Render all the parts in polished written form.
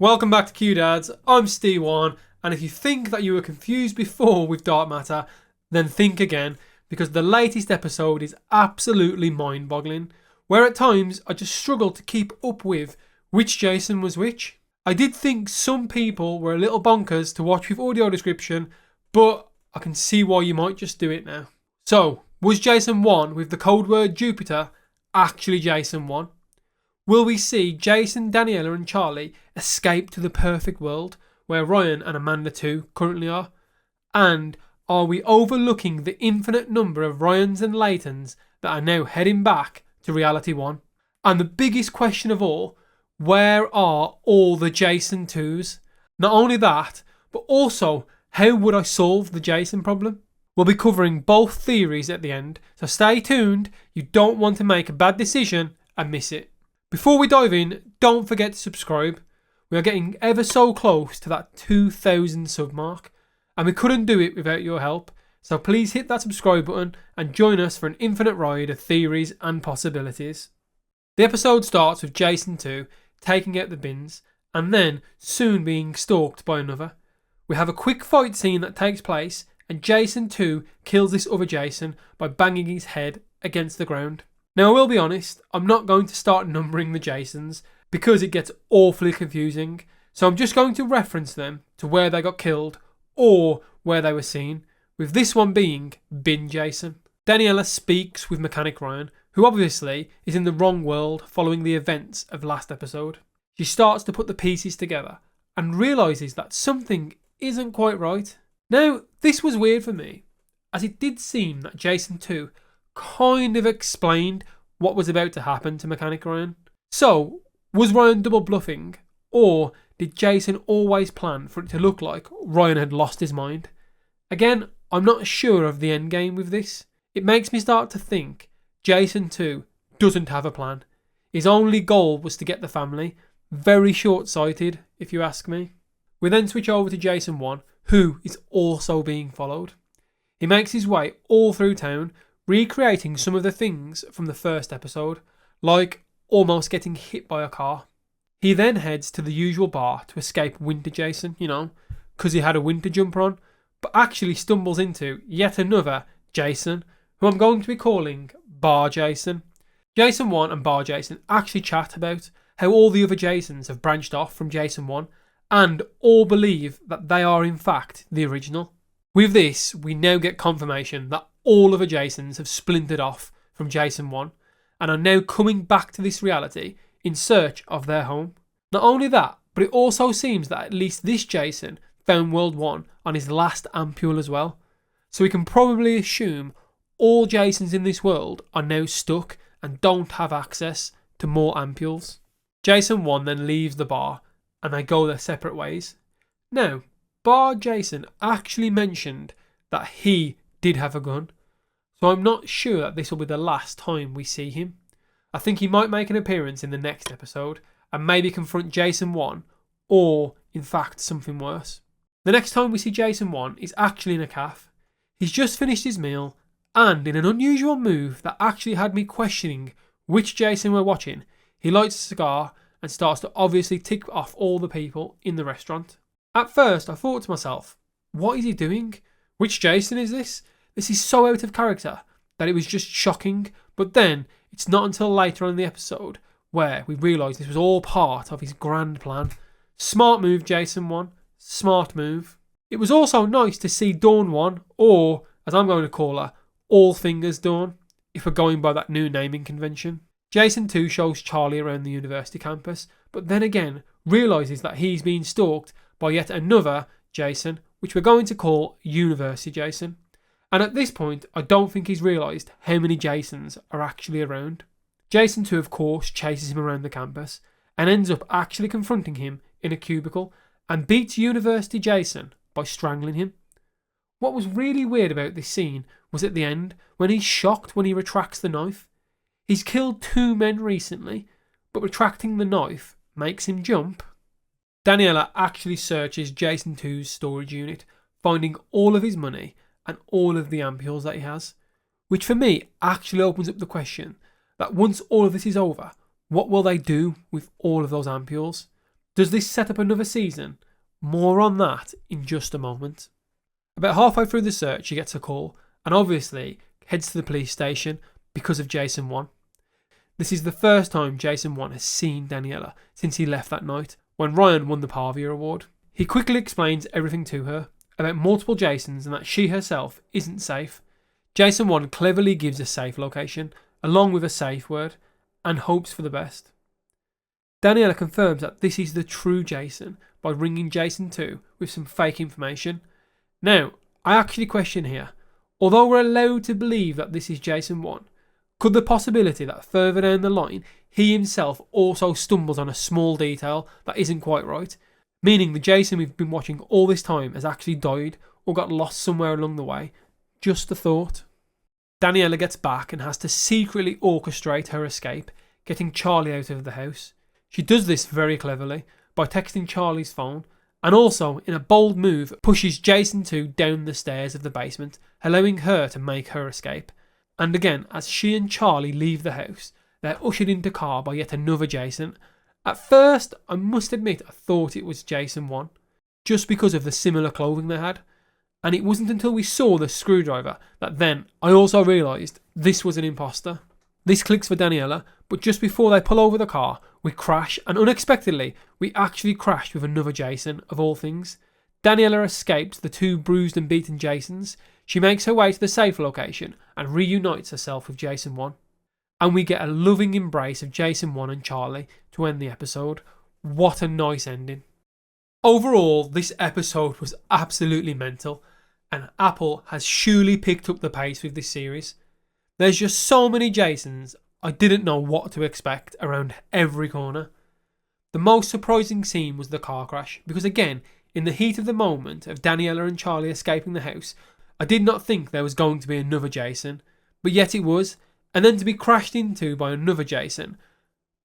Welcome back to Q-Dads, I'm Ste1, and if you think that you were confused before with dark matter, then think again, because the latest episode is absolutely mind-boggling, where at times I just struggled to keep up with which Jason was which. I did think some people were a little bonkers to watch with audio description, but I can see why you might just do it now. So, was Jason 1 with the code word Jupiter actually Jason 1? Will we see Jason, Daniela and Charlie escape to the perfect world where Ryan and Amanda 2 currently are? And are we overlooking the infinite number of Ryans and Leightons that are now heading back to reality 1? And the biggest question of all, where are all the Jason 2s? Not only that, but also how would I solve the Jason problem? We'll be covering both theories at the end, so stay tuned. You don't want to make a bad decision and miss it. Before we dive in, don't forget to subscribe. We are getting ever so close to that 2,000 sub mark, and we couldn't do it without your help, so please hit that subscribe button and join us for an infinite ride of theories and possibilities. The episode starts with Jason 2 taking out the bins, and then soon being stalked by another. We have a quick fight scene that takes place, and Jason 2 kills this other Jason by banging his head against the ground. Now I will be honest, I'm not going to start numbering the Jasons because it gets awfully confusing, so I'm just going to reference them to where they got killed or where they were seen, with this one being Bin Jason. Daniela speaks with Mechanic Ryan, who obviously is in the wrong world following the events of last episode. She starts to put the pieces together and realises that something isn't quite right. Now, this was weird for me, as it did seem that Jason 2 kind of explained what was about to happen to Mechanic Ryan. So, was Ryan double bluffing, or did Jason always plan for it to look like Ryan had lost his mind? Again, I'm not sure of the endgame with this. It makes me start to think Jason 2 doesn't have a plan. His only goal was to get the family. Very short-sighted, if you ask me. We then switch over to Jason 1, who is also being followed. He makes his way all through town, recreating some of the things from the first episode, like almost getting hit by a car. He then heads to the usual bar to escape Winter Jason, because he had a winter jumper on, but actually stumbles into yet another Jason, who I'm going to be calling Bar Jason. Jason 1 and Bar Jason actually chat about how all the other Jasons have branched off from Jason 1, and all believe that they are in fact the original. With this, we now get confirmation that all of the Jasons have splintered off from Jason 1 and are now coming back to this reality in search of their home. Not only that, but it also seems that at least this Jason found World 1 on his last ampule as well. So we can probably assume all Jasons in this world are now stuck and don't have access to more ampules. Jason 1 then leaves the bar and they go their separate ways. Now, Bar Jason actually mentioned that he did have a gun, so I'm not sure that this will be the last time we see him. I think he might make an appearance in the next episode and maybe confront Jason 1, or in fact something worse. The next time we see Jason 1 is actually in a cafe. He's just finished his meal, and in an unusual move that actually had me questioning which Jason we're watching, he lights a cigar and starts to obviously tick off all the people in the restaurant. At first I thought to myself, what is he doing? Which Jason is this? This is so out of character that it was just shocking, but then it's not until later on in the episode where we realise this was all part of his grand plan. Smart move, Jason 1. Smart move. It was also nice to see Dawn 1, or as I'm going to call her, All Fingers Dawn, if we're going by that new naming convention. Jason 2 shows Charlie around the university campus, but then again realises that he's being stalked by yet another Jason, which we're going to call University Jason. And at this point, I don't think he's realised how many Jasons are actually around. Jason 2, of course, chases him around the campus and ends up actually confronting him in a cubicle and beats University Jason by strangling him. What was really weird about this scene was at the end, when he's shocked when he retracts the knife. He's killed 2 men recently, but retracting the knife makes him jump. Daniela actually searches Jason 2's storage unit, finding all of his money and all of the ampules that he has, which for me actually opens up the question that once all of this is over, what will they do with all of those ampules? Does this set up another season? More on that in just a moment. About halfway through the search, she gets a call and obviously heads to the police station because of Jason 1. This is the first time Jason 1 has seen Daniela since he left that night when Ryan won the Parvia Award. He quickly explains everything to her about multiple Jasons and that she herself isn't safe. Jason 1 cleverly gives a safe location along with a safe word and hopes for the best. Daniela confirms that this is the true Jason by ringing Jason 2 with some fake information. Now, I actually question here, although we're allowed to believe that this is Jason 1, could the possibility that further down the line he himself also stumbles on a small detail that isn't quite right, meaning the Jason we've been watching all this time has actually died or got lost somewhere along the way? Just a thought. Daniela gets back and has to secretly orchestrate her escape, getting Charlie out of the house. She does this very cleverly by texting Charlie's phone and also, in a bold move, pushes Jason 2 down the stairs of the basement, allowing her to make her escape. And again, as she and Charlie leave the house, they're ushered into car by yet another Jason. At first, I must admit I thought it was Jason 1, just because of the similar clothing they had. And it wasn't until we saw the screwdriver that then I also realised this was an imposter. This clicks for Daniela, but just before they pull over the car, we crash, and unexpectedly, we actually crashed with another Jason, of all things. Daniela escapes the two bruised and beaten Jasons. She makes her way to the safe location and reunites herself with Jason 1. And we get a loving embrace of Jason 1 and Charlie to end the episode. What a nice ending. Overall, this episode was absolutely mental, and Apple has surely picked up the pace with this series. There's just so many Jasons, I didn't know what to expect around every corner. The most surprising scene was the car crash, because again, in the heat of the moment of Daniela and Charlie escaping the house, I did not think there was going to be another Jason, but yet it was, and then to be crashed into by another Jason.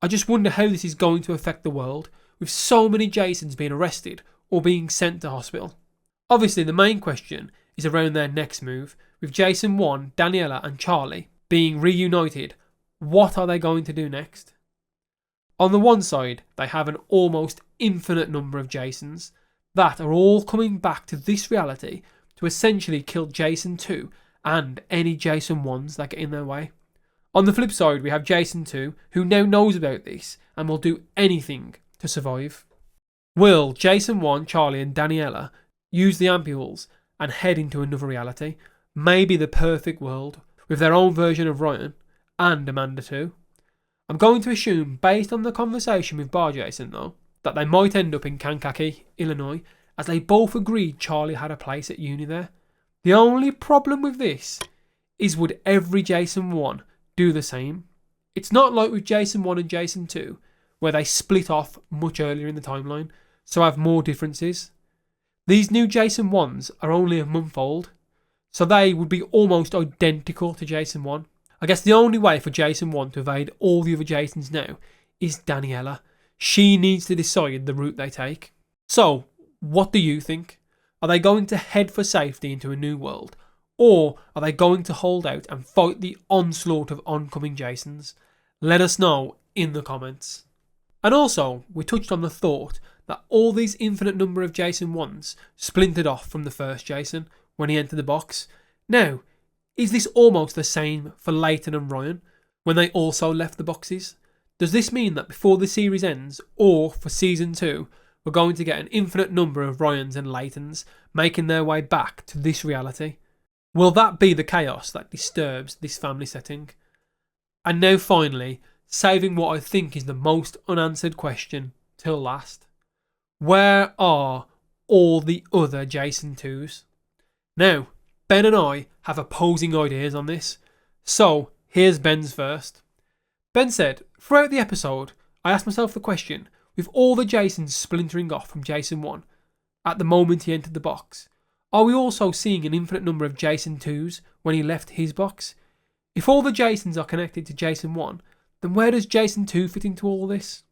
I just wonder how this is going to affect the world, with so many Jasons being arrested or being sent to hospital. Obviously, the main question is around their next move, with Jason 1, Daniela and Charlie being reunited. What are they going to do next? On the one side, they have an almost infinite number of Jasons that are all coming back to this reality to essentially kill Jason 2 and any Jason 1s that get in their way. On the flip side, we have Jason 2, who now knows about this and will do anything to survive. Will Jason 1, Charlie and Daniela use the ampules and head into another reality, maybe the perfect world, with their own version of Ryan and Amanda too? I'm going to assume, based on the conversation with Bar Jason though, that they might end up in Kankakee, Illinois, as they both agreed Charlie had a place at uni there. The only problem with this is, would every Jason 1 do the same? It's not like with Jason 1 and Jason 2, where they split off much earlier in the timeline, so have more differences. These new Jason 1s are only a month old, so they would be almost identical to Jason 1. I guess the only way for Jason 1 to evade all the other Jasons now is Daniela. She needs to decide the route they take. So, what do you think? Are they going to head for safety into a new world? Or are they going to hold out and fight the onslaught of oncoming Jasons? Let us know in the comments. And also, we touched on the thought that all these infinite number of Jason 1s splintered off from the first Jason when he entered the box. Now, is this almost the same for Leighton and Ryan when they also left the boxes? Does this mean that before the series ends, or for season 2, we're going to get an infinite number of Ryans and Leightons making their way back to this reality? Will that be the chaos that disturbs this family setting? And now finally, saving what I think is the most unanswered question till last. Where are all the other Jason 2s? Now, Ben and I have opposing ideas on this, so here's Ben's first. Ben said, throughout the episode, I asked myself the question, with all the Jasons splintering off from Jason 1, at the moment he entered the box, are we also seeing an infinite number of Jason 2s when he left his box? If all the Jasons are connected to Jason 1, then where does Jason 2 fit into all this?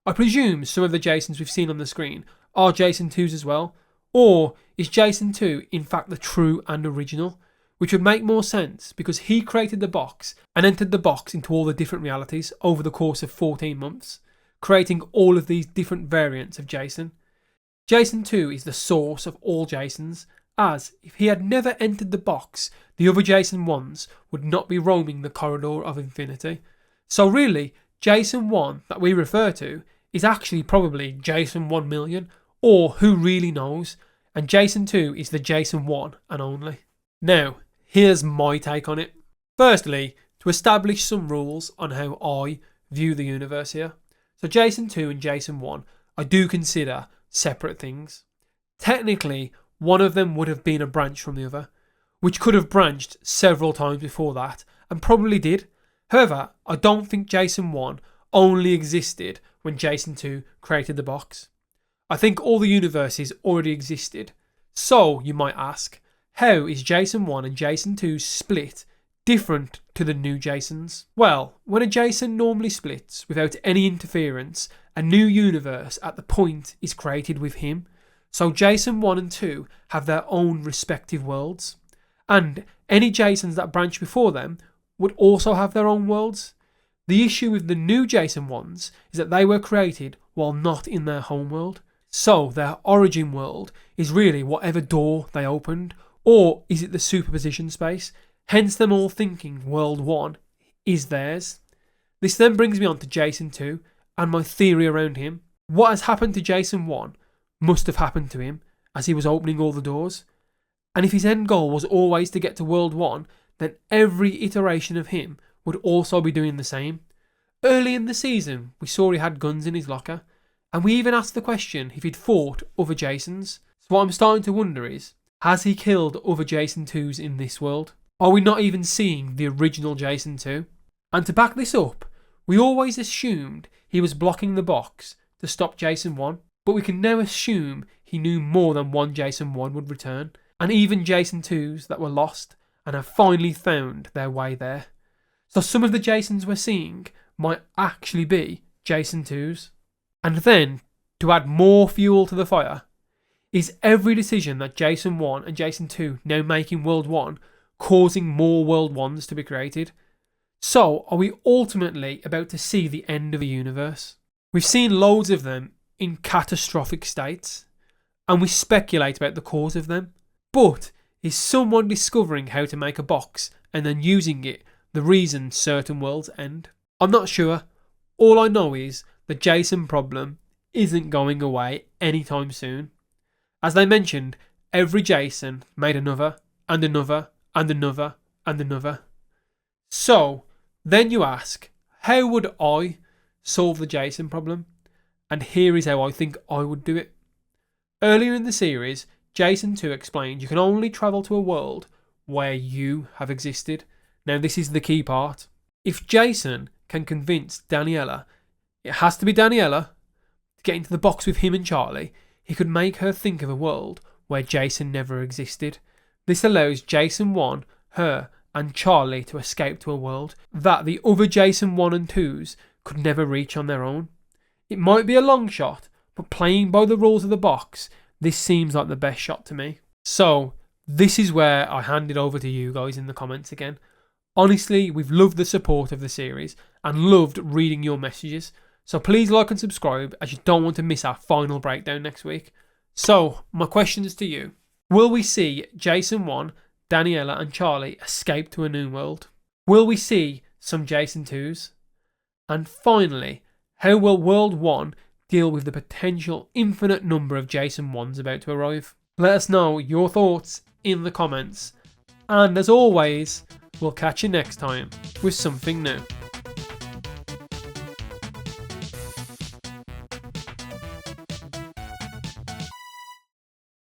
I presume some of the Jasons we've seen on the screen are Jason 2s as well, or is Jason 2 in fact the true and original? Which would make more sense because he created the box and entered the box into all the different realities over the course of 14 months. creating all of these different variants of Jason. Jason 2 is the source of all Jasons, as if he had never entered the box, the other Jason 1s would not be roaming the corridor of infinity. So really, Jason 1 that we refer to is actually probably Jason 1 million, or who really knows, and Jason 2 is the Jason 1 and only. Now, here's my take on it. Firstly, to establish some rules on how I view the universe here. So Jason 2 and Jason 1 I do consider separate things. Technically, one of them would have been a branch from the other, which could have branched several times before that, and probably did. However, I don't think Jason 1 only existed when Jason 2 created the box. I think all the universes already existed. So, you might ask, how is Jason 1 and Jason 2 split different to the new Jasons? Well, when a Jason normally splits without any interference, a new universe at the point is created with him. So Jason 1 and 2 have their own respective worlds. And any Jasons that branch before them would also have their own worlds. The issue with the new Jason 1s is that they were created while not in their home world. So their origin world is really whatever door they opened, or is it the superposition space? Hence them all thinking World 1 is theirs. This then brings me on to Jason 2 and my theory around him. What has happened to Jason 1 must have happened to him as he was opening all the doors. And if his end goal was always to get to World 1, then every iteration of him would also be doing the same. Early in the season, we saw he had guns in his locker, and we even asked the question if he'd fought other Jasons. So what I'm starting to wonder is, has he killed other Jason 2s in this world? Are we not even seeing the original Jason 2? And to back this up, we always assumed he was blocking the box to stop Jason 1, but we can now assume he knew more than one Jason 1 would return, and even Jason 2s that were lost and have finally found their way there. So some of the Jasons we're seeing might actually be Jason 2s. And then, to add more fuel to the fire, is every decision that Jason 1 and Jason 2 now make in World 1 causing more World 1s to be created? So, are we ultimately about to see the end of the universe? We've seen loads of them in catastrophic states, and we speculate about the cause of them. But is someone discovering how to make a box and then using it the reason certain worlds end? I'm not sure. All I know is the Jason problem isn't going away anytime soon. As they mentioned, every Jason made another, and another, and another, and another. So, then you ask, how would I solve the Jason problem? And here is how I think I would do it. Earlier in the series, Jason 2 explained you can only travel to a world where you have existed. Now this is the key part. If Jason can convince Daniela, it has to be Daniela, to get into the box with him and Charlie, he could make her think of a world where Jason never existed. This allows Jason 1, her, and Charlie to escape to a world that the other Jason 1 and 2s could never reach on their own. It might be a long shot, but playing by the rules of the box, this seems like the best shot to me. So, this is where I hand it over to you guys in the comments again. Honestly, we've loved the support of the series and loved reading your messages. So please like and subscribe as you don't want to miss our final breakdown next week. So, my questions to you. Will we see Jason 1, Daniela and Charlie escape to a new world? Will we see some Jason 2s? And finally, how will World 1 deal with the potential infinite number of Jason 1s about to arrive? Let us know your thoughts in the comments. And as always, we'll catch you next time with something new.